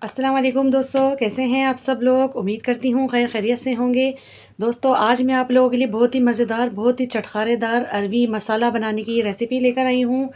अस्सलाम वालेकुम दोस्तों, कैसे हैं आप सब लोग। उम्मीद करती हूँ खैर खैरियत से होंगे। दोस्तों आज मैं आप लोगों के लिए बहुत ही मज़ेदार, बहुत ही चटखारेदार अरवी मसाला बनाने की रेसिपी लेकर आई हूँ।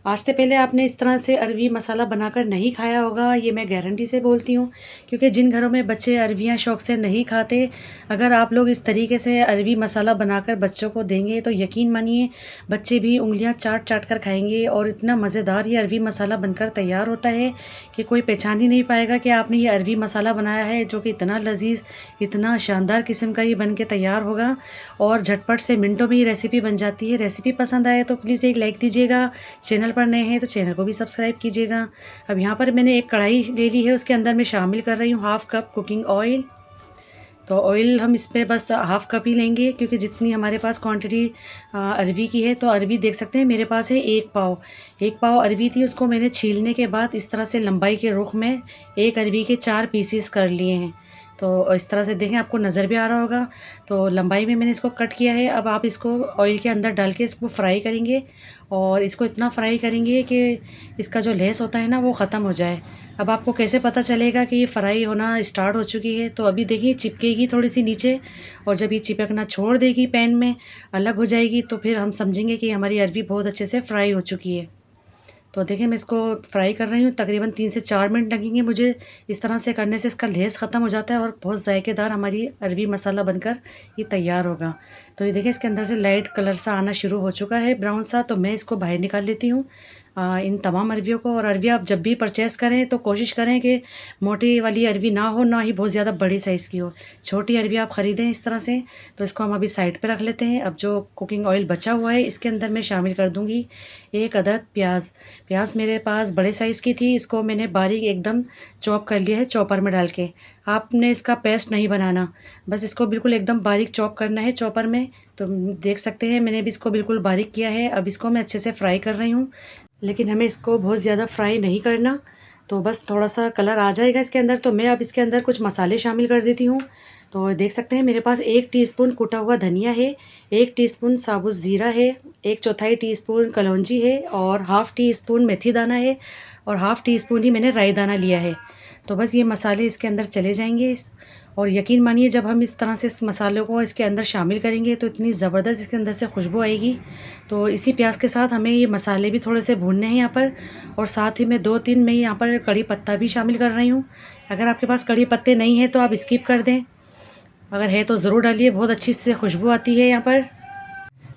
आज से पहले आपने इस तरह से अरवी मसाला बनाकर नहीं खाया होगा, ये मैं गारंटी से बोलती हूँ। क्योंकि जिन घरों में बच्चे अरवियाँ शौक़ से नहीं खाते, अगर आप लोग इस तरीके से अरवी मसाला बनाकर बच्चों को देंगे तो यकीन मानिए बच्चे भी उँगलियाँ चाट चाट कर खाएँगे। और इतना मज़ेदार ये अरवी मसाला बनकर तैयार होता है कि कोई पहचान ही नहीं पाएगा कि आपने ये अरवी मसाला बनाया है, जो कि इतना लज़ीज़, इतना शानदार किस्म का ये बन के तैयार होगा। और झटपट से मिनटों में ये रेसिपी बन जाती है। रेसिपी पसंद आए तो प्लीज़ एक लाइक दीजिएगा, चैनल पर नए हैं तो चैनल को भी सब्सक्राइब कीजिएगा। अब यहाँ पर मैंने एक कढ़ाई ले ली है, उसके अंदर मैं शामिल कर रही हूँ हाफ़ कप कुकिंग ऑयल। तो ऑयल हम इस पे बस हाफ़ कप ही लेंगे, क्योंकि जितनी हमारे पास क्वांटिटी अरवी की है, तो अरवी देख सकते हैं मेरे पास है 1 पाव। 1 पाव अरवी थी, उसको मैंने छीलने के बाद इस तरह से लंबाई के रुख में एक अरवी के 4 पीसेस कर लिए हैं। तो इस तरह से देखें, आपको नज़र भी आ रहा होगा। तो लंबाई में मैंने इसको कट किया है। अब आप इसको ऑयल के अंदर डाल के इसको फ्राई करेंगे, और इसको इतना फ्राई करेंगे कि इसका जो लेस होता है ना वो ख़त्म हो जाए। अब आपको कैसे पता चलेगा कि ये फ्राई होना स्टार्ट हो चुकी है? तो अभी देखिए चिपकेगी थोड़ी सी नीचे, और जब ये चिपकना छोड़ देगी, पैन में अलग हो जाएगी, तो फिर हम समझेंगे कि हमारी अरवी बहुत अच्छे से फ्राई हो चुकी है। तो देखिए मैं इसको फ्राई कर रही हूँ, तकरीबन 3 से 4 मिनट लगेंगे मुझे। इस तरह से करने से इसका लेस ख़त्म हो जाता है और बहुत ज़ायकेदार हमारी अरवी मसाला बनकर ये तैयार होगा। तो ये देखिए इसके अंदर से लाइट कलर सा आना शुरू हो चुका है, ब्राउन सा। तो मैं इसको बाहर निकाल लेती हूँ इन तमाम अरवियों को। और अरवी आप जब भी परचेज़ करें तो कोशिश करें कि मोटी वाली अरवी ना हो, ना ही बहुत ज़्यादा बड़ी साइज़ की हो। छोटी अरवी आप ख़रीदें इस तरह से। तो इसको हम अभी साइड पे रख लेते हैं। अब जो कुकिंग ऑयल बचा हुआ है, इसके अंदर मैं शामिल कर दूँगी 1 अदद प्याज। प्याज मेरे पास बड़े साइज़ की थी, इसको मैंने बारीक एकदम चॉप कर लिया है चॉपर में डाल के। आपने इसका पेस्ट नहीं बनाना, बस इसको बिल्कुल एकदम बारीक चॉप करना है चॉपर में। तो देख सकते हैं मैंने भी इसको बिल्कुल बारीक किया है। अब इसको मैं अच्छे से फ्राई कर रही हूँ, लेकिन हमें इसको बहुत ज़्यादा फ्राई नहीं करना। तो बस थोड़ा-सा कलर आ जाएगा इसके अंदर, तो मैं अब इसके अंदर कुछ मसाले शामिल कर देती हूँ। तो देख सकते हैं मेरे पास 1 टीस्पून कुटा हुआ धनिया है, 1 टीस्पून साबुत ज़ीरा है, 1/4 टीस्पून कलौंजी है, और हाफ़ टी स्पून मेथी दाना है, और हाफ़ टी स्पून ही मैंने राई दाना लिया है। तो बस ये मसाले इसके अंदर चले जाएँगे। और यकीन मानिए जब हम इस तरह से इस मसालों को इसके अंदर शामिल करेंगे तो इतनी ज़बरदस्त इसके अंदर से खुशबू आएगी। तो इसी प्याज के साथ हमें ये मसाले भी थोड़े से भूनने हैं यहाँ पर। और साथ ही मैं 2-3 मैं यहाँ पर कड़ी पत्ता भी शामिल कर रही हूँ। अगर आपके पास कड़ी पत्ते नहीं हैं तो आप स्किप कर दें, अगर है तो ज़रूर डालिए, बहुत अच्छी इससे खुशबू आती है यहाँ पर।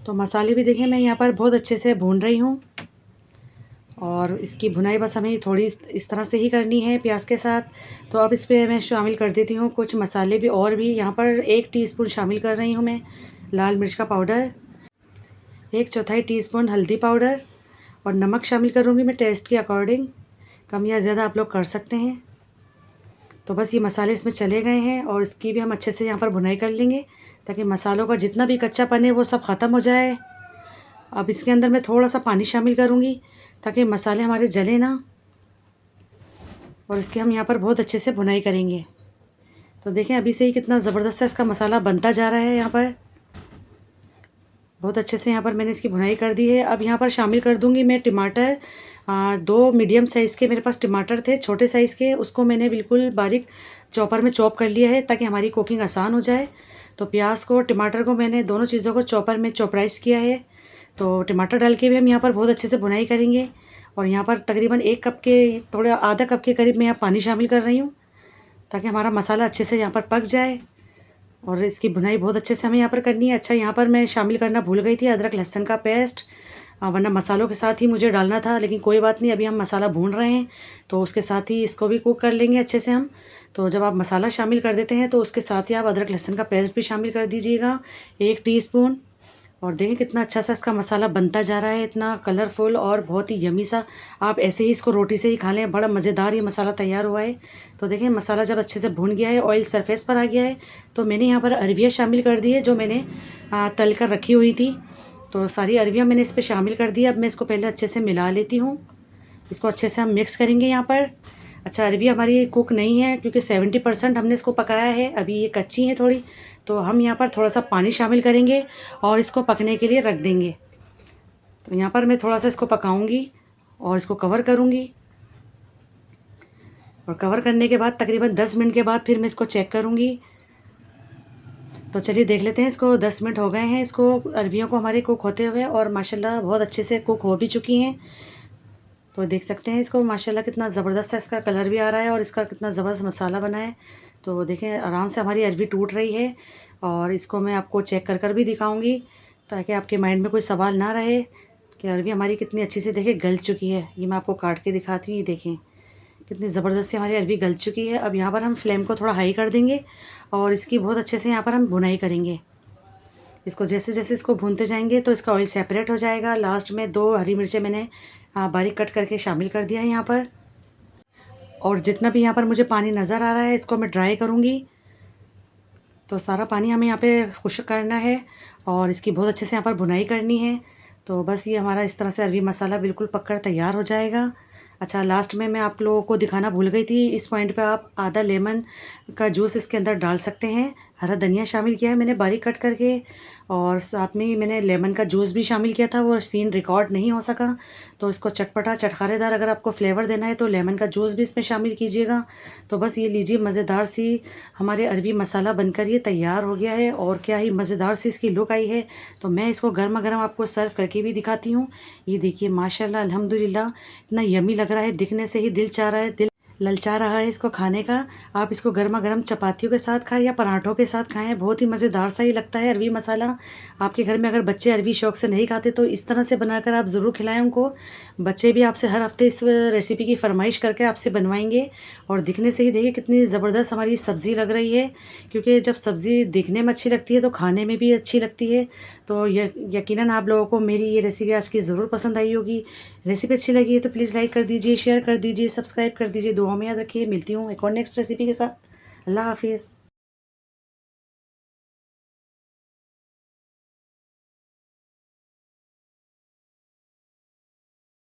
तो मसाले भी देखिए मैं यहाँ पर बहुत अच्छे से भून रही हूँ, और इसकी भुनाई बस हमें थोड़ी इस तरह से ही करनी है प्याज के साथ। तो अब इस पे मैं शामिल कर देती हूँ कुछ मसाले भी, और भी यहाँ पर 1 टीस्पून शामिल कर रही हूँ मैं लाल मिर्च का पाउडर, 1/4 टीस्पून हल्दी पाउडर, और नमक शामिल करूँगी मैं टेस्ट के अकॉर्डिंग। कम या ज़्यादा आप लोग कर सकते हैं। तो बस ये मसाले इसमें चले गए हैं, और इसकी भी हम अच्छे से यहाँ पर भुनाई कर लेंगे, ताकि मसालों का जितना भी कच्चापन है वो सब ख़त्म हो जाए। अब इसके अंदर मैं थोड़ा सा पानी शामिल करूँगी, ताकि मसाले हमारे जले ना, और इसके हम यहाँ पर बहुत अच्छे से भुनाई करेंगे। तो देखें अभी से ही कितना ज़बरदस्त सा इसका मसाला बनता जा रहा है। यहाँ पर बहुत अच्छे से यहाँ पर मैंने इसकी भुनाई कर दी है। अब यहाँ पर शामिल कर दूँगी मैं टमाटर। 2 मीडियम साइज़ के मेरे पास टमाटर थे, छोटे साइज़ के, उसको मैंने बिल्कुल बारीक चॉपर में चॉप कर लिया है, ताकि हमारी कुकिंग आसान हो जाए। तो प्याज को, टमाटर को मैंने दोनों चीज़ों को चॉपर में चॉपराइज़ किया है। तो टमाटर डाल के भी हम यहाँ पर बहुत अच्छे से भुनाई करेंगे। और यहाँ पर तकरीबन 1 कप के थोड़ा आधा कप के करीब मैं यहाँ पानी शामिल कर रही हूँ, ताकि हमारा मसाला अच्छे से यहाँ पर पक जाए। और इसकी भुनाई बहुत अच्छे से हमें यहाँ पर करनी है। अच्छा, यहाँ पर मैं शामिल करना भूल गई थी अदरक लहसुन का पेस्ट, वरना मसालों के साथ ही मुझे डालना था, लेकिन कोई बात नहीं, अभी हम मसाला भून रहे हैं तो उसके साथ ही इसको भी कुक कर लेंगे अच्छे से हम। तो जब आप मसाला शामिल कर देते हैं तो उसके साथ ही आप अदरक लहसुन का पेस्ट भी शामिल कर दीजिएगा 1 टीस्पून। और देखें कितना अच्छा सा इसका मसाला बनता जा रहा है, इतना कलरफुल और बहुत ही यमी सा। आप ऐसे ही इसको रोटी से ही खा लें, बड़ा मज़ेदार ये मसाला तैयार हुआ है। तो देखें मसाला जब अच्छे से भुन गया है, ऑयल सरफेस पर आ गया है, तो मैंने यहाँ पर अरवियाँ शामिल कर दी है जो मैंने तल कर रखी हुई थी। तो सारी अरवियाँ मैंने इस पर शामिल कर दी। अब मैं इसको पहले अच्छे से मिला लेती हूँ। इसको अच्छे से हम मिक्स करेंगे यहाँ पर। अच्छा, अरवी हमारी कुक नहीं है, क्योंकि 70% हमने इसको पकाया है, अभी ये कच्ची है थोड़ी। तो हम यहाँ पर थोड़ा सा पानी शामिल करेंगे और इसको पकने के लिए रख देंगे। तो यहाँ पर मैं थोड़ा सा इसको पकाऊंगी और इसको कवर करूँगी। और कवर करने के बाद तकरीबन 10 मिनट के बाद फिर मैं इसको चेक करूँगी। तो चलिए देख लेते हैं इसको। 10 मिनट हो गए हैं इसको अरवियों को हमारे कुक होते हुए, और माशाल्लाह बहुत अच्छे से कुक हो भी चुकी हैं। तो देख सकते हैं इसको माशाल्लाह कितना ज़बरदस्त इसका कलर भी आ रहा है और इसका कितना ज़बरदस्त मसाला बना है। तो देखें आराम से हमारी अरवी टूट रही है, और इसको मैं आपको चेक कर कर भी दिखाऊंगी ताकि आपके माइंड में कोई सवाल ना रहे कि अरवी हमारी कितनी अच्छी से देखें गल चुकी है। ये मैं आपको काट के दिखाती हूँ, ये देखें कितनी ज़बरदस्त हमारी अरवी गल चुकी है। अब यहाँ पर हम फ्लेम को थोड़ा हाई कर देंगे और इसकी बहुत अच्छे से यहाँ पर हम भुनाई करेंगे। इसको जैसे जैसे इसको भूनते जाएंगे तो इसका ऑयल सेपरेट हो जाएगा। लास्ट में 2 हरी मिर्चें मैंने बारीक कट करके शामिल कर दिया है यहाँ पर, और जितना भी यहाँ पर मुझे पानी नज़र आ रहा है इसको मैं ड्राई करूँगी। तो सारा पानी हमें यहाँ पे खुश्क करना है और इसकी बहुत अच्छे से यहाँ पर भुनाई करनी है। तो बस ये हमारा इस तरह से अरवी मसाला बिल्कुल पककर तैयार हो जाएगा। अच्छा, लास्ट में मैं आप लोगों को दिखाना भूल गई थी, इस पॉइंट पे आप आधा लेमन का जूस इसके अंदर डाल सकते हैं। हरा धनिया शामिल किया है मैंने बारीक कट करके, और साथ में ही मैंने लेमन का जूस भी शामिल किया था, वो सीन रिकॉर्ड नहीं हो सका। तो इसको चटपटा चटखारेदार अगर आपको फ्लेवर देना है तो लेमन का जूस भी इसमें शामिल कीजिएगा। तो बस ये लीजिए, मज़ेदार सी हमारे अरवी मसाला बनकर ये तैयार हो गया है, और क्या ही मज़ेदार सी इसकी लुक आई है। तो मैं इसको गर्मा गर्म आपको सर्व करके भी दिखाती हूँ। ये देखिए माशाल्लाह अल्हम्दुलिल्लाह इतना यमी लग रहा है, दिखने से ही दिल चाह रहा है, दिल ललचा रहा है इसको खाने का। आप इसको गर्मा गर्म चपातियों के साथ खाएं या पराठों के साथ खाएं, बहुत ही मज़ेदार सा ही लगता है अरवी मसाला। आपके घर में अगर बच्चे अरवी शौक से नहीं खाते तो इस तरह से बनाकर आप ज़रूर खिलाएं उनको। बच्चे भी आपसे हर हफ्ते इस रेसिपी की फरमाइश करके आपसे बनवाएंगे। और दिखने से ही देखिए कितनी ज़बरदस्त हमारी सब्ज़ी लग रही है, क्योंकि जब सब्ज़ी दिखने में अच्छी लगती है तो खाने में भी अच्छी लगती है। तो यकीनन आप लोगों को मेरी ये रेसिपी आज की ज़रूर पसंद आई होगी। रेसिपी अच्छी लगी है तो प्लीज़ लाइक कर दीजिए, शेयर कर दीजिए, सब्सक्राइब कर दीजिए। दुआ में याद रखिए। मिलती हूँ एक और नेक्स्ट रेसिपी के साथ। अल्लाह हाफिज़।